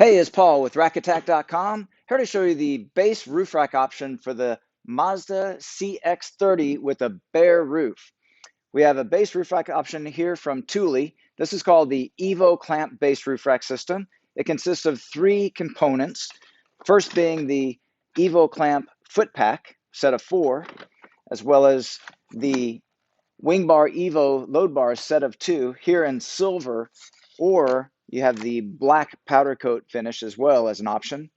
Hey, it's Paul with rackattack.com. Here to show you the base roof rack option for the Mazda CX-30 with a bare roof. We have a base roof rack option here from Thule. This is called the Evo Clamp base roof rack system. It consists of three components. First being the Evo Clamp foot pack, set of four, as well as the WingBar Evo load bar set of two here in silver, or you have the black powder coat finish as well as an option.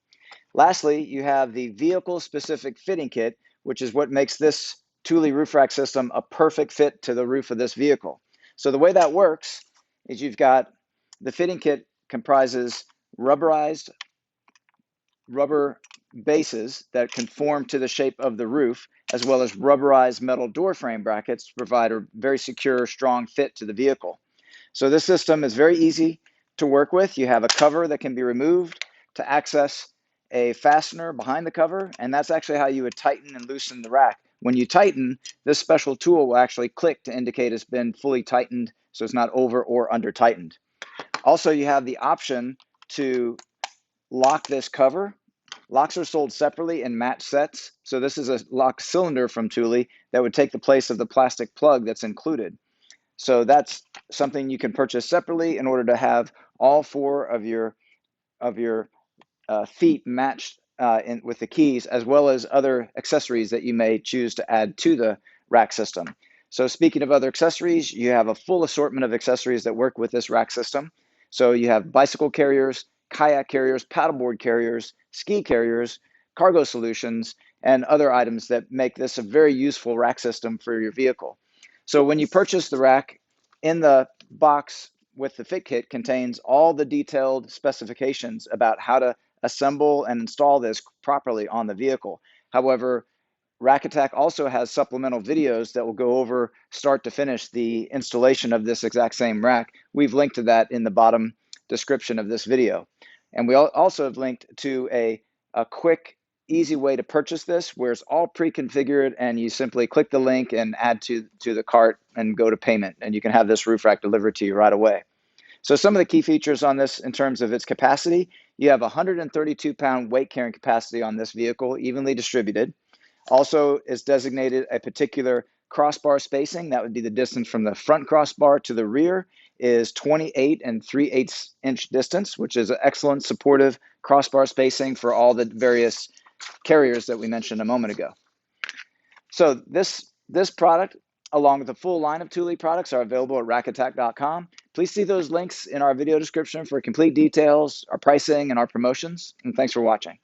Lastly, you have the vehicle specific fitting kit, which is what makes this Thule roof rack system a perfect fit to the roof of this vehicle. So the way that works is you've got the fitting kit comprises rubberized rubber bases that conform to the shape of the roof, as well as rubberized metal door frame brackets to provide a very secure, strong fit to the vehicle. So this system is very easy to work with. You have a cover that can be removed to access a fastener behind the cover, and that's actually how you would tighten and loosen the rack. When you tighten, this special tool will actually click to indicate it's been fully tightened, so it's not over or under tightened. Also, you have the option to lock this cover. Locks are sold separately in match sets. So this is a lock cylinder from Thule that would take the place of the plastic plug that's included. So that's something you can purchase separately in order to have all four of your feet matched with the keys, as well as other accessories that you may choose to add to the rack system. So speaking of other accessories, you have a full assortment of accessories that work with this rack system. So you have bicycle carriers, kayak carriers, paddleboard carriers, ski carriers, cargo solutions, and other items that make this a very useful rack system for your vehicle. So when you purchase the rack, in the box with the fit kit contains all the detailed specifications about how to assemble and install this properly on the vehicle. However, Rack Attack also has supplemental videos that will go over start to finish the installation of this exact same rack. We've linked to that in the bottom description of this video. And we also have linked to a quick, easy way to purchase this where it's all pre-configured and you simply click the link and add to the cart and go to payment. And you can have this roof rack delivered to you right away. So some of the key features on this in terms of its capacity, you have 132-pound weight carrying capacity on this vehicle, evenly distributed. Also is designated a particular crossbar spacing. That would be the distance from the front crossbar to the rear is 28 and 3/8 inch distance, which is an excellent supportive crossbar spacing for all the various carriers that we mentioned a moment ago. So this product, along with the full line of Thule products, are available at rackattack.com. Please see those links in our video description for complete details, our pricing, and our promotions. And thanks for watching.